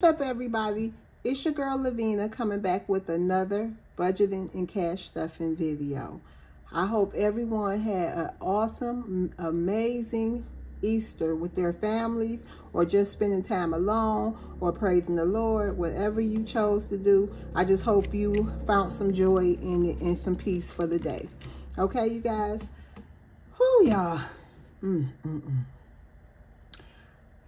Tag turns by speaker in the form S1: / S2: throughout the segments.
S1: What's up, everybody? It's your girl Lavina coming back with another budgeting and cash stuffing video. I hope everyone had an awesome, amazing Easter with their families, or just spending time alone, or praising the Lord. Whatever you chose to do, I just hope you found some joy in it and some peace for the day. Okay, you guys? Whoo, y'all.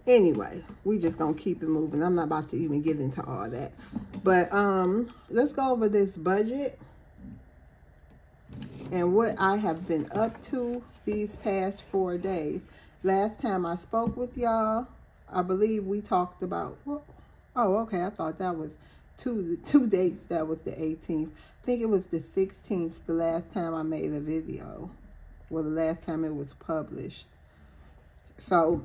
S1: Anyway, we just gonna keep it moving. I'm not about to even get into all that, but let's go over this budget and what I have been up to these past 4 days. Last time I spoke with y'all, I believe we talked about, oh, okay, I thought that was two dates. That was the 18th. I think it was the 16th, the last time I made a video. Well, the last time it was published. So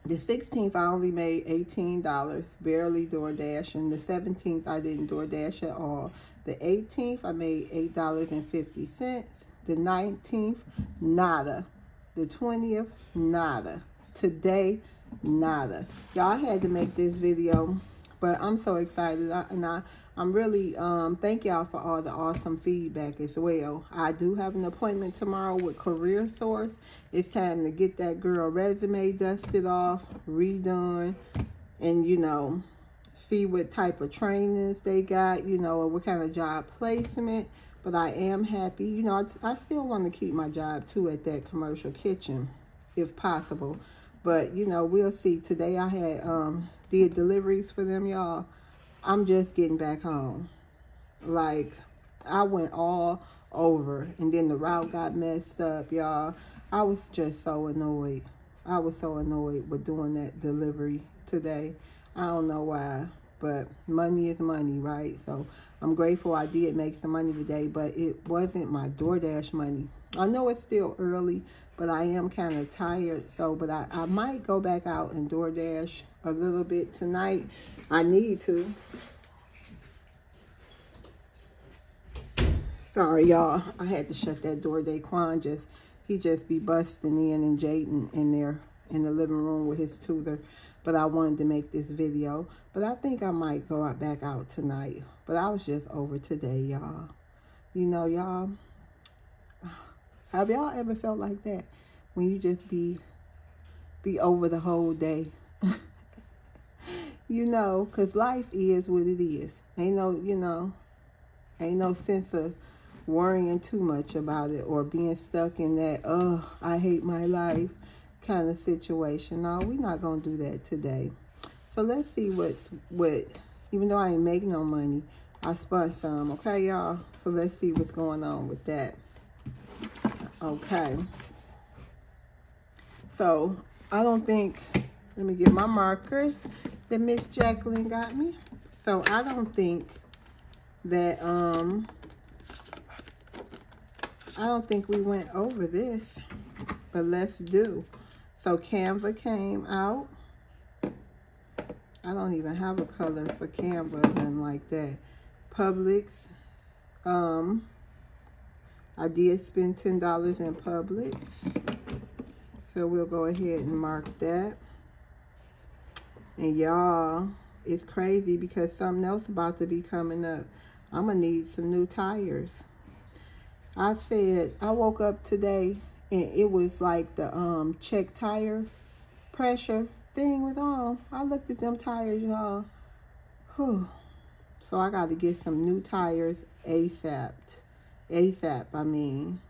S1: the 16th, I only made $18, barely DoorDash. And the 17th, I didn't DoorDash at all. The 18th, I made $8.50. The 19th, nada. The 20th, nada. Today, nada. Y'all, had to make this video, but I'm so excited. I'm really, thank y'all for all the awesome feedback as well. I do have an appointment tomorrow with Career Source. It's time to get that girl resume dusted off, redone, and, you know, see what type of trainings they got, you know, or what kind of job placement. But I am happy. You know, I still want to keep my job, too, at that commercial kitchen, if possible. But, you know, we'll see. Today I had did deliveries for them, y'all. I'm just getting back home. Like, I went all over, and then the route got messed up, y'all. I was just so annoyed. I was so annoyed with doing that delivery today. I don't know why, but money is money, right? So I'm grateful I did make some money today, but it wasn't my DoorDash money. I know it's still early, but I am kind of tired. So, but I might go back out and DoorDash a little bit tonight. I need to. Sorry, y'all. I had to shut that door. Daquan he just be busting in, and Jaden in there in the living room with his tutor. But I wanted to make this video. But I think I might go back out tonight. But I was just over today, y'all. You know, y'all, have y'all ever felt like that? When you just be over the whole day? You know, because life is what it is. Ain't no, you know, ain't no sense of worrying too much about it or being stuck in that, oh, I hate my life kind of situation. No, we're not going to do that today. So let's see what, even though I ain't making no money, I spent some, okay, y'all? So let's see what's going on with that. Okay. So I don't think, let me get my markers that Miss Jacqueline got me. So I don't think that, I don't think we went over this, but let's do. So Canva came out. I don't even have a color for Canva, nothing like that. Publix, I did spend $10 in Publix. So we'll go ahead and mark that. And y'all, it's crazy because something else about to be coming up. I'm going to need some new tires. I woke up today and it was like the check tire pressure thing was on. I looked at them tires, y'all. So I got to get some new tires ASAP. I mean,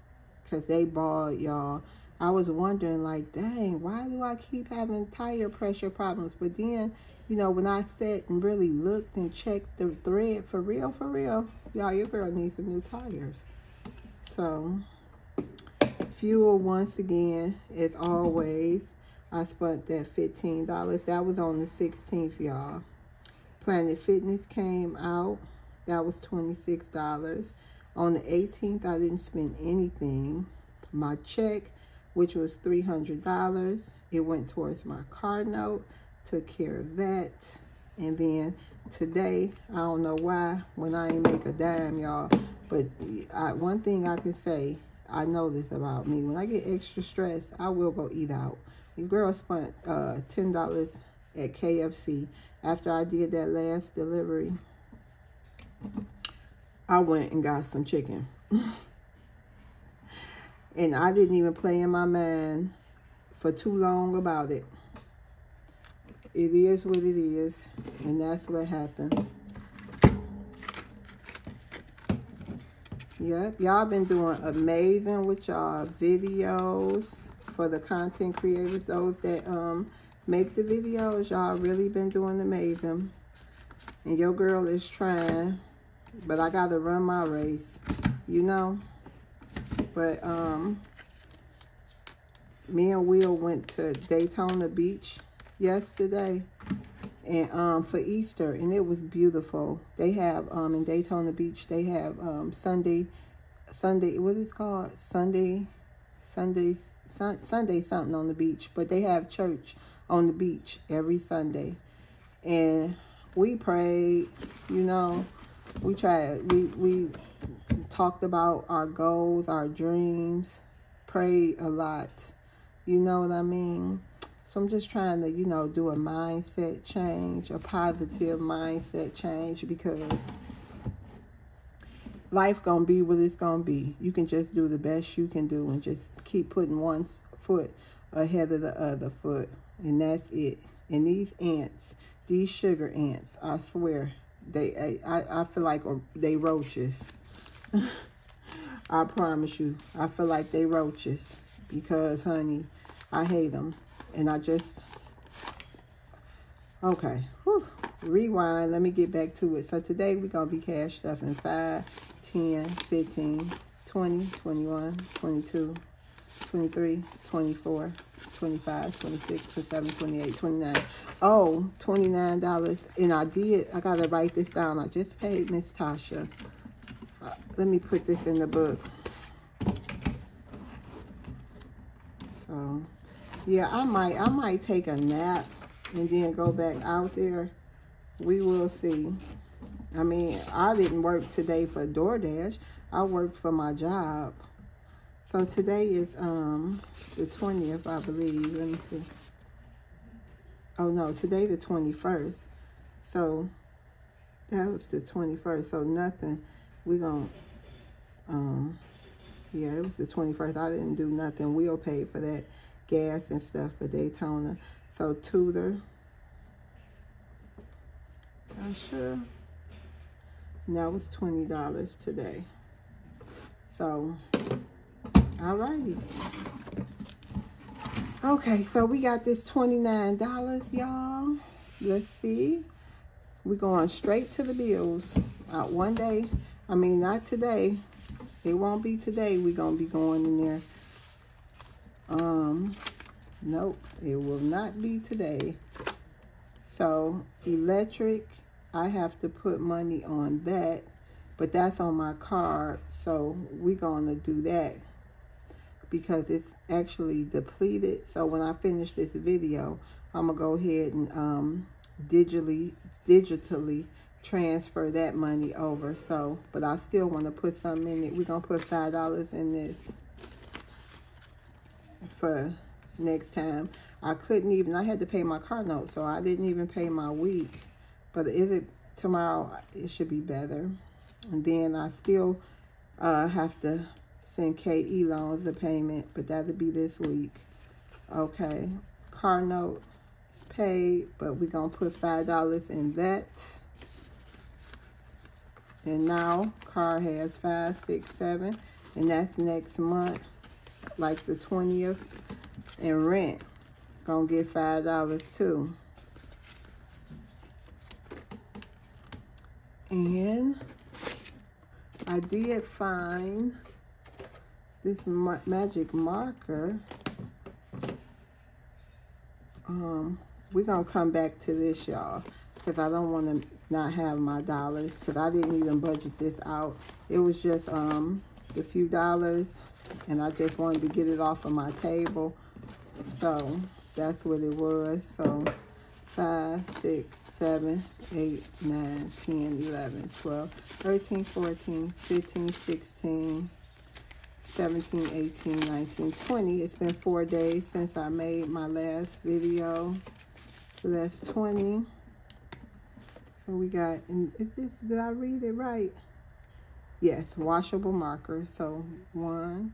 S1: because they bald, y'all. I was wondering, like, dang, why do I keep having tire pressure problems? But then, you know, when I sat and really looked and checked the thread, for real, y'all, your girl needs some new tires. So, fuel, once again, as always, I spent that $15. That was on the 16th, y'all. Planet Fitness came out. That was $26. On the 18th, I didn't spend anything. My check, which was $300, it went towards my car note. Took care of that. And then today, I don't know why, when I ain't make a dime, y'all, but one thing I can say, I know this about me. When I get extra stressed, I will go eat out. Your girl spent $10 at KFC. after I did that last delivery, I went and got some chicken. And I didn't even play in my mind for too long about it. It is what it is, and that's what happened. Yep, y'all been doing amazing with y'all videos for the content creators, those that make the videos. Y'all really been doing amazing. And your girl is trying, but I gotta run my race, you know. But me and Will went to Daytona Beach yesterday, and for Easter, and it was beautiful. They have in Daytona Beach, they have Sunday, what is it called? Sunday something on the beach, but they have church on the beach every Sunday. And we prayed, you know, we talked about our goals, our dreams, prayed a lot, you know what I mean? So I'm just trying to, you know, do a mindset change, a positive mindset change, because life gonna be what it's gonna be. You can just do the best you can do and just keep putting one foot ahead of the other foot, and that's it. And these ants, these sugar ants, I swear, I feel like they roaches. I promise you, I feel like they roaches, because honey, I hate them. And I just, okay, whew, rewind, let me get back to it. So today we're going to be cash stuffing 5, 10, 15, 20, 21, 22, 23, 24, 25, 26, 27, 28, 29. Oh, $29. And I got to write this down. I just paid Miss Tasha. Let me put this in the book. So, yeah, I might take a nap and then go back out there. We will see. I mean, I didn't work today for DoorDash. I worked for my job. So today is the 20th, I believe. Let me see. Oh no, today the 21st. So that was the 21st. So nothing. We gonna yeah, it was the 21st. I didn't do nothing. Will paid for that gas and stuff for Daytona. So Tudor, Tasha, now it's $20 today. So, alrighty. Okay, so we got this $29, y'all. Let's see. We're going straight to the bills. One day, I mean, not today. It won't be today. We're going to be going in there. Nope, it will not be today. So electric, I have to put money on that, but that's on my card. So we're gonna do that because it's actually depleted. So when I finish this video, I'm gonna go ahead and digitally transfer that money over. So, but I still want to put something in it. We're gonna put $5 in this for next time. I couldn't even, I had to pay my car note, so I didn't even pay my week. But is it tomorrow? It should be better. And then I still have to send KE loans a payment, but that'll be this week. Okay, car note is paid, but we're gonna put $5 in that. And now car has 5, 6, 7, and that's next month, like the 20th. And rent, gonna get $5 too. And I did find this magic marker. We're gonna come back to this, y'all, because I don't want to not have my dollars, because I didn't even budget this out. It was just a few dollars, and I just wanted to get it off of my table. So that's what it was. So 5, 6, 7, 8, 9, 10, 11, 12, 13, 14, 15, 16, 17, 18, 19, 20. It's been 4 days since I made my last video. So that's 20. So we got, and is this, did I read it right? Yes, washable marker. So 1.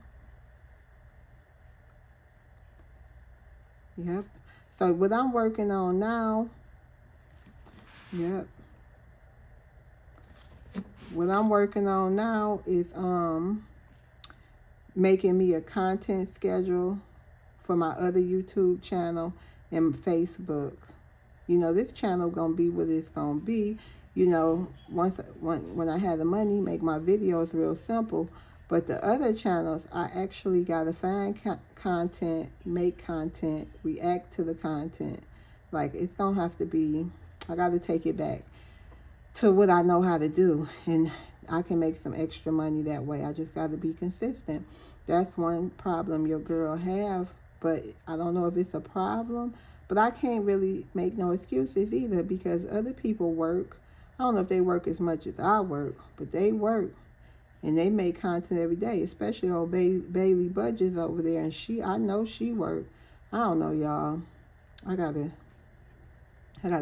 S1: Yep. So what I'm working on now, yep. What I'm working on now is making me a content schedule for my other YouTube channel and Facebook. You know, this channel gonna be what it's gonna be. You know, when I have the money, make my videos real simple. But the other channels, I actually gotta find content, make content, react to the content. Like, it's gonna have to be, I gotta take it back to what I know how to do. And I can make some extra money that way. I just gotta be consistent. That's one problem your girl have, but I don't know if it's a problem. But I can't really make no excuses either, because other people work. I don't know if they work as much as I work, but they work. And they make content every day, especially old Bailey Budges over there. And I know she work. I don't know, y'all. I gotta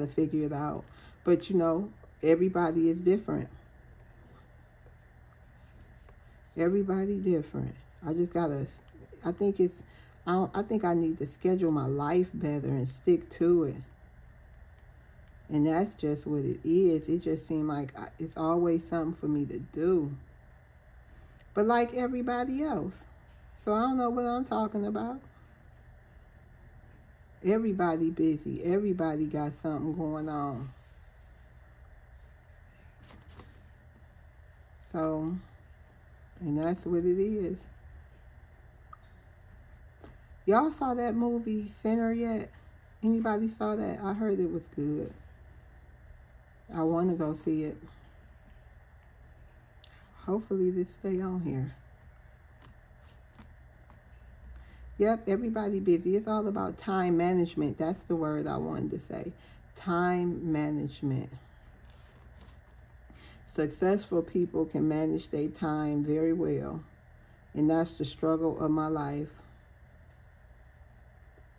S1: figure it out. But you know, everybody is different. Everybody different. I just gotta, I think I need to schedule my life better and stick to it. And that's just what it is. It just seems like it's always something for me to do. But like everybody else. So I don't know what I'm talking about. Everybody busy. Everybody got something going on. So, and that's what it is. Y'all saw that movie, Sinner, yet? Anybody saw that? I heard it was good. I want to go see it. Hopefully this stay on here. Yep, everybody busy. It's all about time management. That's the word I wanted to say. Time management. Successful people can manage their time very well. And that's the struggle of my life.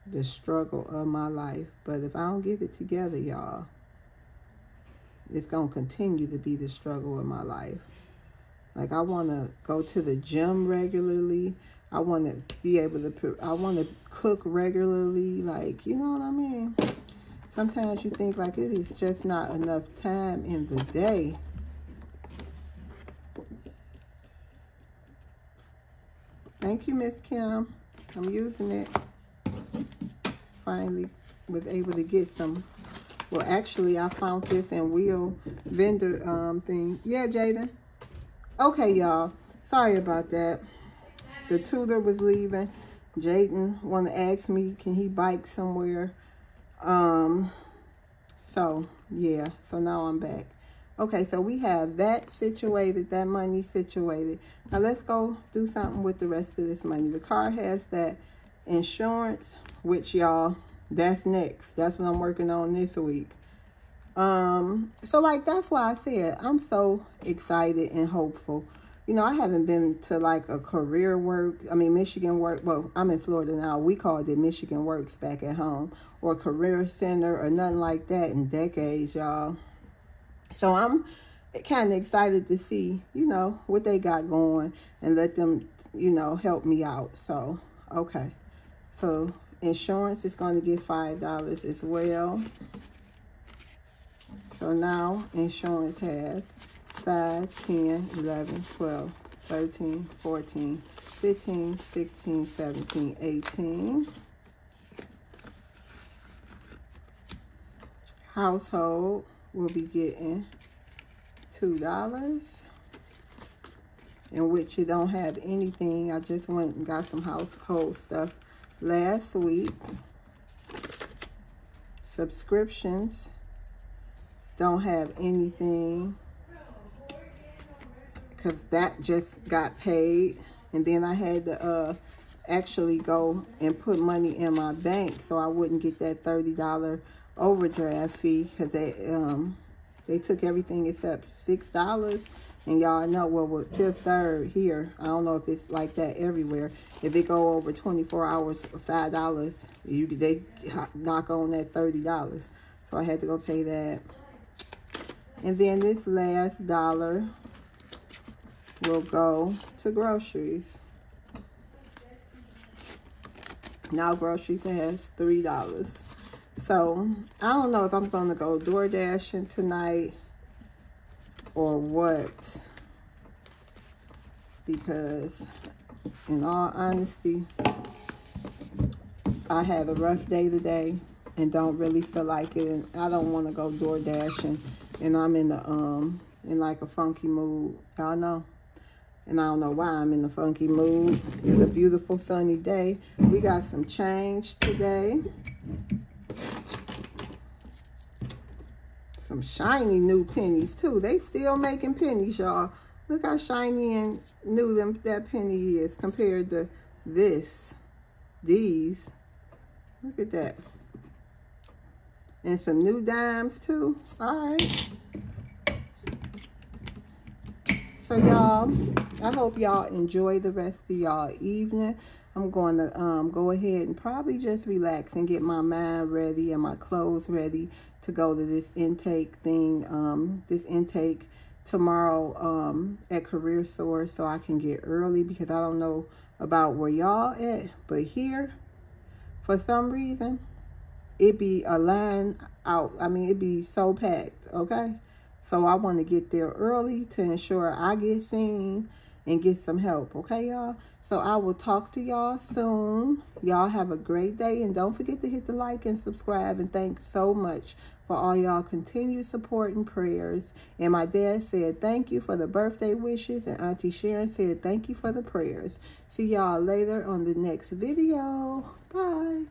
S1: The struggle of my life. But if I don't get it together, y'all, it's going to continue to be the struggle of my life. Like, I want to go to the gym regularly. I want to be able to, I want to cook regularly. Like, you know what I mean? Sometimes you think like it is just not enough time in the day. Thank you, Miss Kim. I'm using it. Finally was able to get some. Well, actually, I found this in wheel vendor thing. Yeah, Jaden. Okay, y'all. Sorry about that. The tutor was leaving. Jaden wanted to ask me, can he bike somewhere? So, yeah. So now I'm back. Okay, so we have that situated, that money situated. Now, let's go do something with the rest of this money. The car has that insurance, which, y'all, that's next. That's what I'm working on this week. So, like, that's why I said I'm so excited and hopeful. You know, I haven't been to, like, a career work. I mean, Michigan work. Well, I'm in Florida now. We called it Michigan Works back at home. Or career center or nothing like that in decades, y'all. So I'm kind of excited to see, you know, what they got going and let them, you know, help me out. So, okay. So, insurance is going to get $5 as well. So now insurance has 5, 10, 11, 12, 13, 14, 15, 16, 17, 18. Household will be getting $2, in which you don't have anything. I just went and got some household stuff last week. Subscriptions don't have anything because that just got paid. And then I had to actually go and put money in my bank so I wouldn't get that $30 overdraft fee, because they took everything except $6. And y'all know, well, with Fifth Third here, I don't know if it's like that everywhere. If it go over 24 hours for $5, they knock on that $30. So I had to go pay that. And then this last dollar will go to groceries. Now groceries has $3. So I don't know if I'm going to go door dashing tonight or what, because in all honesty, I had a rough day today and don't really feel like it, and I don't want to go door dashing, and I'm in the in like a funky mood, y'all know. And I don't know why I'm in a funky mood. It's a beautiful sunny day. We got some change today. Some shiny new pennies too. They still making pennies, y'all. Look how shiny and new that penny is compared to these. Look at that. And some new dimes too. All right. So y'all, I hope y'all enjoy the rest of y'all evening. I'm going to go ahead and probably just relax and get my mind ready and my clothes ready to go to this intake thing, this intake tomorrow at Career Source, so I can get early, because I don't know about where y'all at, but here, for some reason, it be a line out. I mean, it be so packed, okay? So I want to get there early to ensure I get seen and get some help, okay, y'all? So I will talk to y'all soon. Y'all have a great day, and don't forget to hit the like and subscribe, and thanks so much for all y'all continued support and prayers. And my dad said thank you for the birthday wishes, and Auntie Sharon said thank you for the prayers. See y'all later on the next video. Bye.